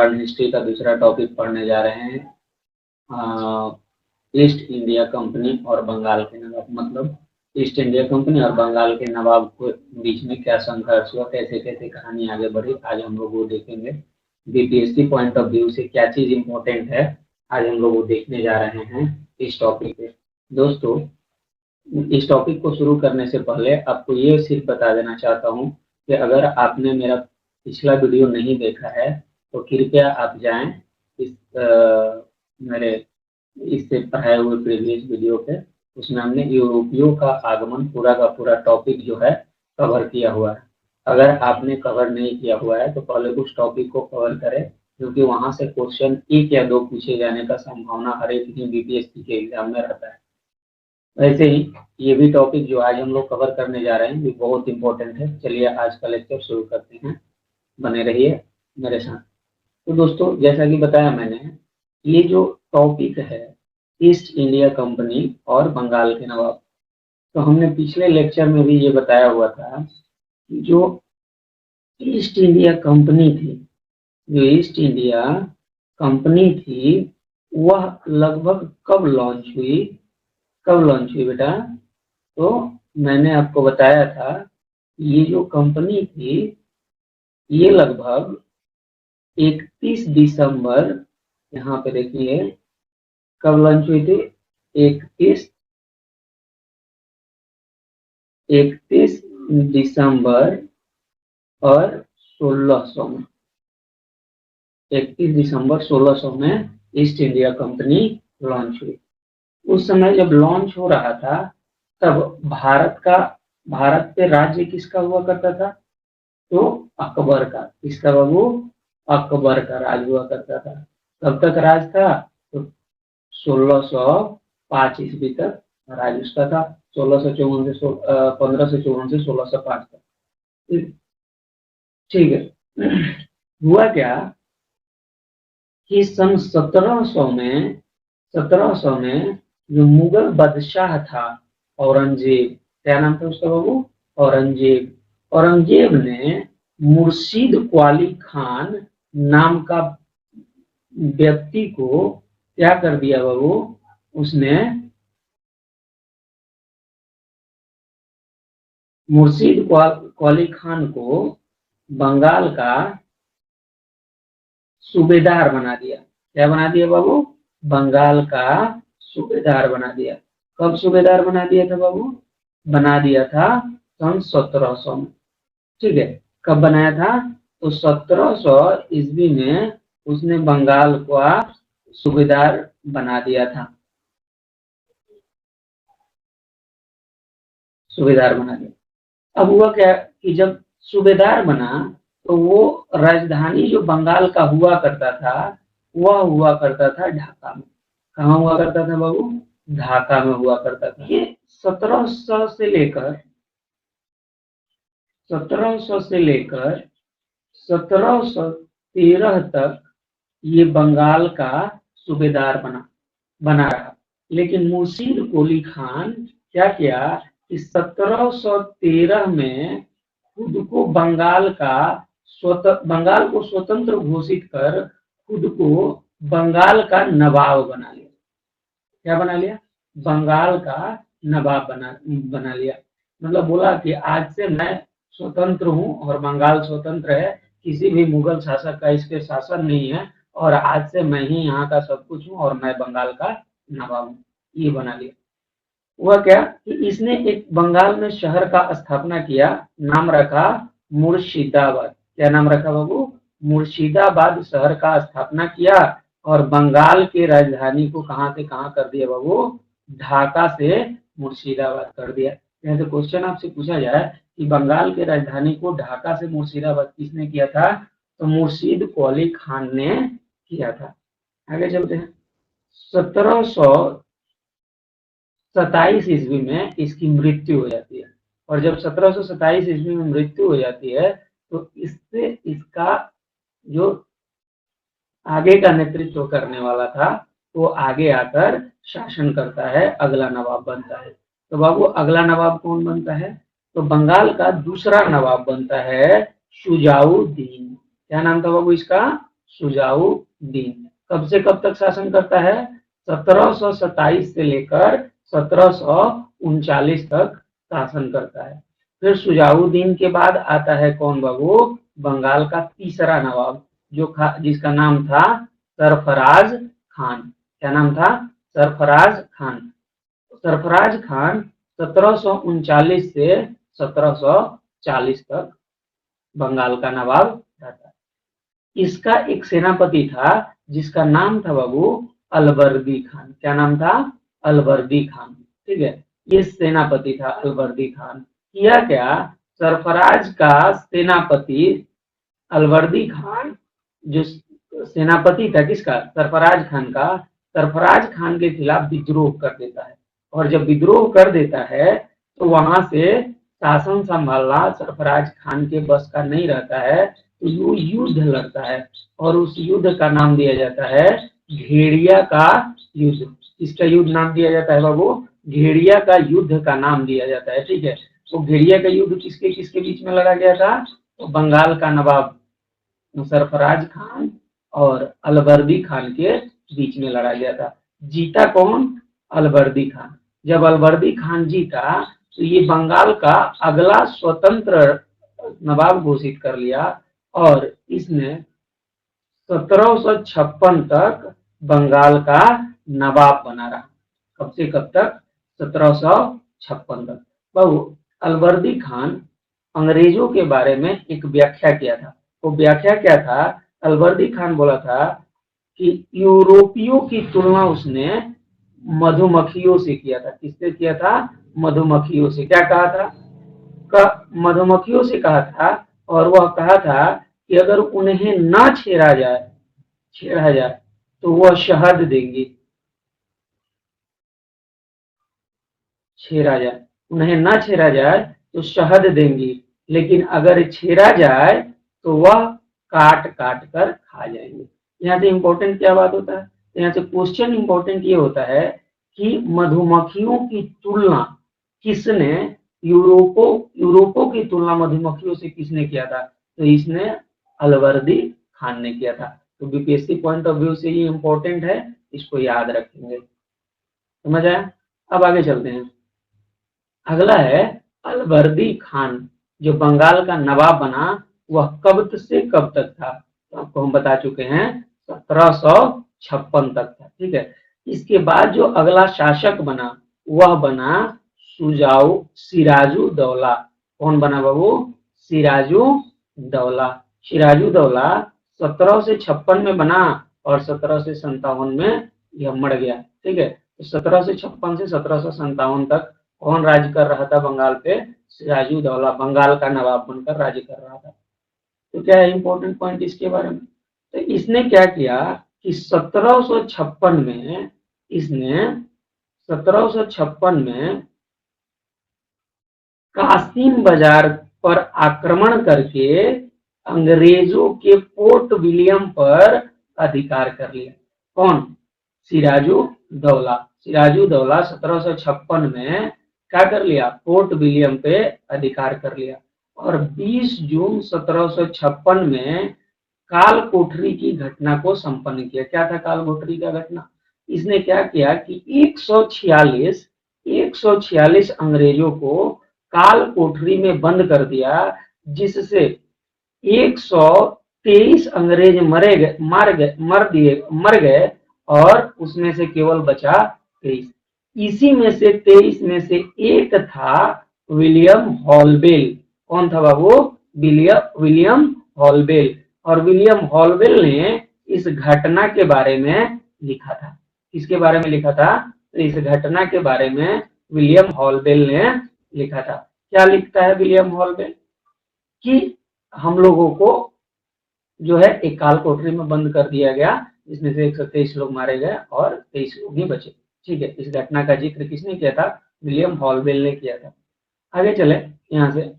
World history का दूसरा topic पढ़ने जा रहे हैं। ईस्ट इंडिया कंपनी और बंगाल के नवाब, मतलब ईस्ट इंडिया कंपनी और बंगाल के नवाब के बीच में क्या संघर्ष हुआ, कैसे कैसे कहानी आगे बढ़ी, आज हम लोग वो देखेंगे। बीपीएससी पॉइंट ऑफ व्यू से क्या चीज इंपॉर्टेंट है, आज हम लोग वो देखने जा रहे हैं इस टॉपिक पे। दोस्तों, इस टॉपिक को शुरू करने से पहले आपको ये सिर्फ बता देना चाहता हूँ कि अगर आपने मेरा पिछला वीडियो नहीं देखा है तो कृपया आप जाएं इस मेरे इससे पढ़ाए हुए प्रीवियस वीडियो पे। उसमें हमने यूरोपियों का आगमन पूरा का पूरा टॉपिक जो है कवर किया हुआ है। अगर आपने कवर नहीं किया हुआ है तो पहले उस टॉपिक को कवर करें, क्योंकि वहां से क्वेश्चन 1 या 2 पूछे जाने का संभावना हर एक ही बीपीएससी के एग्जाम में रहता है। वैसे ही ये भी टॉपिक जो आज हम लोग कवर करने जा रहे हैं ये बहुत इंपॉर्टेंट है। चलिए आज का लेक्चर शुरू करते हैं, बने रहिए मेरे साथ। तो दोस्तों, जैसा कि बताया मैंने, ये जो टॉपिक है ईस्ट इंडिया कंपनी और बंगाल के नवाब, तो हमने पिछले लेक्चर में भी ये बताया हुआ था कि जो ईस्ट इंडिया कंपनी थी, जो ईस्ट इंडिया कंपनी थी, वह लगभग कब लॉन्च हुई, कब लॉन्च हुई बेटा? तो मैंने आपको बताया था ये जो कंपनी थी ये लगभग 31 दिसंबर, यहाँ पे देखिए कब लॉन्च हुई थी, 31 दिसंबर और 1600 में, 31 दिसंबर 1600 में ईस्ट इंडिया कंपनी लॉन्च हुई। उस समय जब लॉन्च हो रहा था तब भारत पे राज्य किसका हुआ करता था? तो अकबर का। किसका बाबू? अकबर का राज हुआ करता था। कब तक राज था? तो 1605 ईस्वी तक राज उसका था। 1554 से 1605 तक। ठीक है। हुआ क्या कि सन 1700 में जो मुगल बादशाह था औरंगजेब, क्या नाम था उसका बाबू? औरंगजेब ने मुर्शीद क्वाली खान नाम का व्यक्ति को क्या कर दिया बाबू? उसने मुर्शीद क्वाली खान को बंगाल का सूबेदार बना दिया। क्या बना दिया बाबू? बंगाल का सूबेदार बना दिया। कब सूबेदार बना दिया था बाबू? बना दिया था सन 1700 में। ठीक है, कब बनाया था? तो 1700 ईस्वी में उसने बंगाल का सूबेदार बना दिया था, सूबेदार बना दिया। अब हुआ क्या कि जब सूबेदार बना तो वो राजधानी जो बंगाल का हुआ करता था वह हुआ करता था ढाका में। कहाँ हुआ करता था बाबू? ढाका में हुआ करता था। ये 1700 से लेकर 1713 तक ये बंगाल का सूबेदार बना रहा। लेकिन मुर्शीद कुली खान क्या किया कि 1713 में खुद को बंगाल को स्वतंत्र घोषित कर खुद को बंगाल का नवाब बना लिया। क्या बना लिया? बंगाल का नवाब बना लिया। मतलब बोला कि आज से मैं स्वतंत्र हूँ और बंगाल स्वतंत्र है, किसी भी मुगल शासक का इस पे शासन नहीं है, और आज से मैं ही यहाँ का सब कुछ हूँ और मैं बंगाल का नवाब हूँ, ये बना लिया। हुआ क्या कि इसने एक बंगाल में शहर का स्थापना किया, नाम रखा मुर्शिदाबाद। क्या नाम रखा बाबू? मुर्शिदाबाद शहर का स्थापना किया और बंगाल की राजधानी को कहां से कहां कर दिया बाबू? ढाका से मुर्शिदाबाद कर दिया। यहाँ से क्वेश्चन आपसे पूछा जाए कि बंगाल की राजधानी को ढाका से मुर्शिदाबाद किसने किया था? तो मुर्शीद कुली खान ने किया था। आगे चलते हैं। 1727 ईस्वी में इसकी मृत्यु हो जाती है, और जब 1727 ईस्वी में मृत्यु हो जाती है तो इससे इसका जो आगे का नेतृत्व करने वाला था वो आगे आकर शासन करता है, अगला नवाब बनता है। तो बाबू अगला नवाब कौन बनता है? तो बंगाल का दूसरा नवाब बनता है शुजाउद्दीन। क्या नाम था बाबू इसका? सुजाउद्दीन कब से कब तक शासन करता है? 1727 से लेकर 1739 तक शासन करता है। फिर सुजाउद्दीन के बाद आता है कौन बाबू? बंगाल का तीसरा नवाब जिसका नाम था सरफराज खान। क्या नाम था? सरफराज खान। सरफराज खान 1739 से 1740 तक बंगाल का नवाब रहता है। इसका एक सेनापति था जिसका नाम था बाबू अलवर्दी खान। क्या नाम था? अलवर्दी खान। ठीक है, ये सेनापति था अलवर्दी खान। किया क्या? सरफराज का सेनापति अलवर्दी खान जो सेनापति था किसका? सरफराज खान का। सरफराज खान के खिलाफ विद्रोह कर देता है और जब विद्रोह कर देता है तो वहां से शासन संभालना सरफराज खान के बस का नहीं रहता है, तो वो युद्ध लड़ता है और उस युद्ध का नाम दिया जाता है घेड़िया का युद्ध। इसका युद्ध नाम दिया जाता है बाबू? घेड़िया का युद्ध का नाम दिया जाता है। ठीक है, तो घेड़िया का युद्ध किसके किसके बीच में लड़ा गया था? तो बंगाल का नवाब सरफराज खान और अलवर्दी खान के बीच में लड़ा गया था। जीता कौन? अलवर्दी खान। जब अलवर्दी खान जीता तो ये बंगाल का अगला स्वतंत्र नवाब घोषित कर लिया और इसने 1756 तक बंगाल का नवाब बना रहा। कब से कब तक? 1756 तक। बाबू अलवर्दी खान अंग्रेजों के बारे में एक व्याख्या किया था। वो व्याख्या क्या था? अलवर्दी खान बोला था कि यूरोपियों की तुलना उसने मधुमक्खियों से किया था। किससे किया था? मधुमक्खियों से। क्या कहा था? मधुमक्खियों से कहा था और वह कहा था कि अगर उन्हें ना छेड़ा जाए तो वह शहद देंगी। उन्हें ना छेड़ा जाए तो शहद देंगी, लेकिन अगर छेड़ा जाए तो वह काट काट कर खा जाएंगे। यहाँ से इंपॉर्टेंट क्या बात होता है? यहाँ से क्वेश्चन इंपॉर्टेंट ये होता है कि मधुमक्खियों की तुलना किसने यूरोपों की तुलना मधुमक्खियों से किसने किया था? तो इसने अलवर्दी खान ने किया था। तो बीपीएससी पॉइंट ऑफ व्यू से ये इंपॉर्टेंट है, इसको याद रखेंगे। समझ आया? अब आगे चलते हैं। अगला है अलवर्दी खान जो बंगाल का नवाब बना, वह कब से कब तक था? तो आपको हम बता चुके हैं 1756 तक था। ठीक है, इसके बाद जो अगला शासक बना वह बना सिराजुद्दौला। कौन बना बाबू? सिराजुद्दौला। सिराजुद्दौला 1756 में बना और 1757 में यह मर गया। ठीक है, तो 1756 से 1757 तक कौन राज्य कर रहा था बंगाल पे? सिराजुद्दौला बंगाल का नवाब बनकर राज्य कर रहा था। तो क्या है इंपॉर्टेंट पॉइंट इसके बारे में? तो इसने क्या किया कि 1756 में इसने 1756 में कासिम बाजार पर आक्रमण करके अंग्रेजों के पोर्ट विलियम पर अधिकार कर लिया। कौन? सिराजुद्दौला। सिराजुद्दौला 1756 में क्या कर लिया? पोर्ट विलियम पे अधिकार कर लिया और 20 जून 1756 में काल कोठरी की घटना को संपन्न किया। क्या था काल कोठरी का घटना? इसने क्या किया कि 146 अंग्रेजों को काल कोठरी में बंद कर दिया, जिससे 123 अंग्रेज मर गए और उसमें से केवल बचा 23। इसी में से 23 में से एक था विलियम हॉलबेल। कौन था बाबू? विलियम हॉलबेल। और विलियम हॉलबेल ने इस घटना के बारे में लिखा था। किसके बारे में लिखा था? तो इस घटना के बारे में विलियम हॉलबेल ने लिखा था। क्या लिखता है विलियम हॉलबेल? कि हम लोगों को जो है एक काल कोठरी में बंद कर दिया गया, जिसमें से 123 लोग मारे गए और 23 लोग ही बचे। ठीक है, इस घटना का जिक्र किसने किया था? विलियम हॉलबेल ने किया था। आगे चले यहाँ से।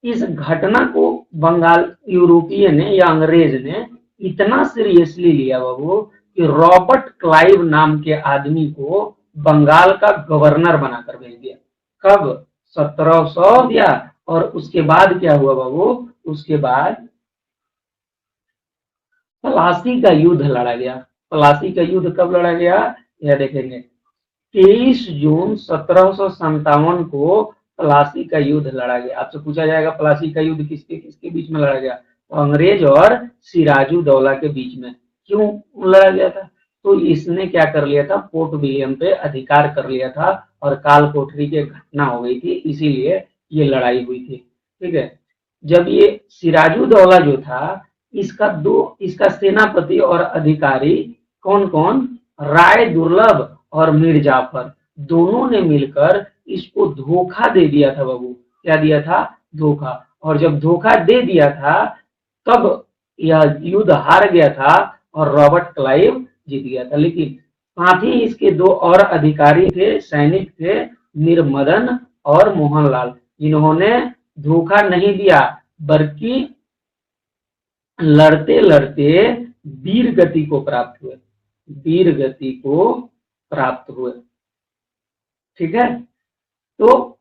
इस घटना को बंगाल यूरोपीय ने या अंग्रेज ने इतना सीरियसली लिया बाबू कि रॉबर्ट क्लाइव नाम के आदमी को बंगाल का गवर्नर बनाकर भेज दिया। कब? 1700 दिया। और उसके बाद क्या हुआ बाबू? उसके बाद प्लासी का युद्ध लड़ा गया। प्लासी का युद्ध कब लड़ा गया, यह देखेंगे 23 जून 1757 को प्लासी का युद्ध लड़ा गया। आपसे पूछा जाएगा प्लासी का युद्ध किसके किसके बीच में लड़ा गया, तो अंग्रेज और सिराजुद्दौला के बीच में। क्यों लड़ा गया था, तो इसने क्या कर लिया था, फोर्ट विलियम पे अधिकार कर लिया था और काल कोठरी की घटना हो गई थी, इसीलिए ये लड़ाई हुई थी। ठीक है, जब ये सिराजुद्दौला जो था, इसका सेनापति और अधिकारी कौन कौन, राय दुर्लभ और मीर जाफर, दोनों ने मिलकर इसको धोखा दे दिया था बाबू। क्या दिया था, धोखा। और जब धोखा दे दिया था तब यह युद्ध हार गया था और रॉबर्ट क्लाइव जीत गया था। लेकिन साथ ही इसके दो और अधिकारी थे, सैनिक थे, मीर मदन और मोहनलाल, जिन्होंने धोखा नहीं दिया बल्कि लड़ते लड़ते वीर गति को प्राप्त हुए, वीर गति को प्राप्त हुए। ठीक है, तो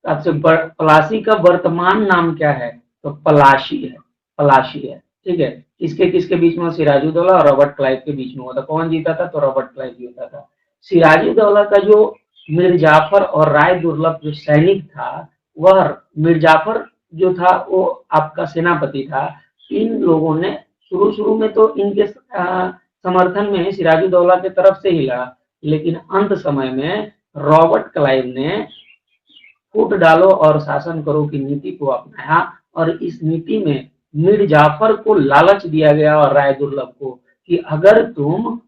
सबसे पलासी का वर्तमान नाम क्या है, तो पलाशी है, पलाशी है। ठीक है, किसके किसके बीच में, सिराजुद्दौला और रॉबर्ट क्लाइव के बीच में हुआ था। कौन जीता था, तो रॉबर्ट क्लाइव जीता था। सिराजुद्दौला का जो मीर जाफर और राय दुर्लभ जो सैनिक था, वह मीर जाफर जो था वो आपका सेनापति था। इन लोगों ने शुरू शुरू में तो इनके समर्थन में सिराजुद्दौला की तरफ से ही लड़ा, लेकिन अंत समय में रॉबर्ट क्लाइव ने फूट डालो और शासन करो की नीति को अपनाया, और इस नीति में मीर जाफर को लालच दिया गया और राय दुर्लभ को कि अगर तुम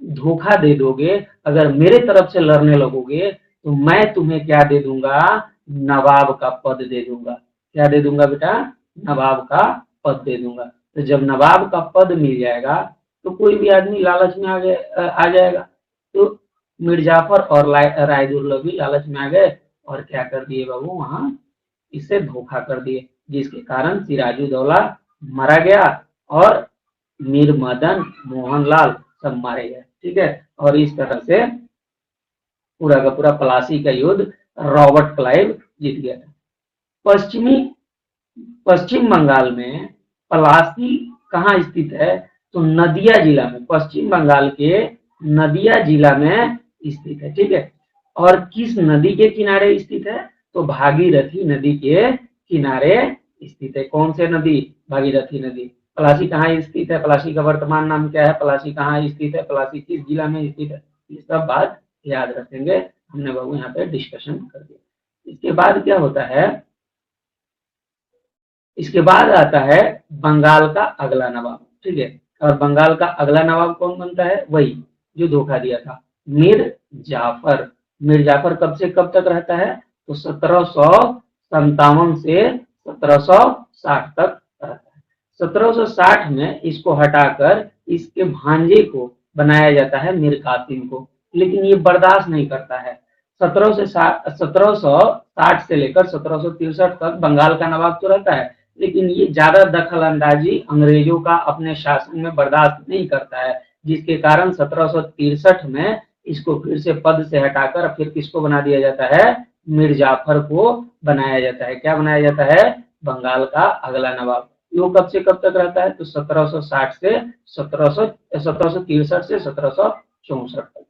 धोखा दे दोगे, अगर मेरे तरफ से लड़ने लगोगे, तो मैं तुम्हें क्या दे दूंगा, नवाब का पद दे दूंगा। क्या दे दूंगा बेटा, नवाब का पद दे दूंगा। तो जब नवाब का पद मिल जाएगा तो कोई भी आदमी लालच में आ जाएगा। तो मीर जाफर और राय दुर्लभ भी लालच में आ गए और क्या कर दिए बाबू, वहां इससे धोखा कर दिए, जिसके कारण सिराजुद्दौला मारा गया और मीर मदन मोहनलाल सब मारे गए। ठीक है, और इस तरह से पूरा का पूरा प्लासी का युद्ध रॉबर्ट क्लाइव जीत गया था। पश्चिम बंगाल में पलासी कहाँ स्थित है, तो नदिया जिला में, पश्चिम बंगाल के नदिया जिला में स्थित है। ठीक है, और किस नदी के किनारे स्थित है, तो भागीरथी नदी के किनारे स्थित है। कौन से नदी, भागीरथी नदी। पलासी कहाँ स्थित है, पलासी का वर्तमान नाम क्या है, पलासी कहाँ स्थित है, पलासी किस जिला में स्थित है, ये सब बात याद रखेंगे। हमने बाबू यहाँ पे डिस्कशन कर दिया। इसके बाद क्या होता है, इसके बाद आता है बंगाल का अगला नवाब। ठीक है, और बंगाल का अगला नवाब कौन बनता है, वही जो धोखा दिया था, मीर जाफर। मीर जाफर कब से कब तक रहता है, तो 1757 से 1760 तक रहता है। 1760 में इसको हटाकर इसके भांजे को बनाया जाता है मीर कासिम को, लेकिन ये बर्दाश्त नहीं करता है। 1760 से लेकर 1763 तक बंगाल का नवाब तो रहता है, लेकिन ये ज्यादा दखल अंदाजी अंग्रेजों का अपने शासन में बर्दाश्त नहीं करता है, जिसके कारण 1763 में इसको फिर से पद से हटाकर फिर किसको बना दिया जाता है, मीर जाफर को बनाया जाता है। क्या बनाया जाता है, बंगाल का अगला नवाब। वो कब से कब तक रहता है, तो 1760 से 1763 से 1764 तक।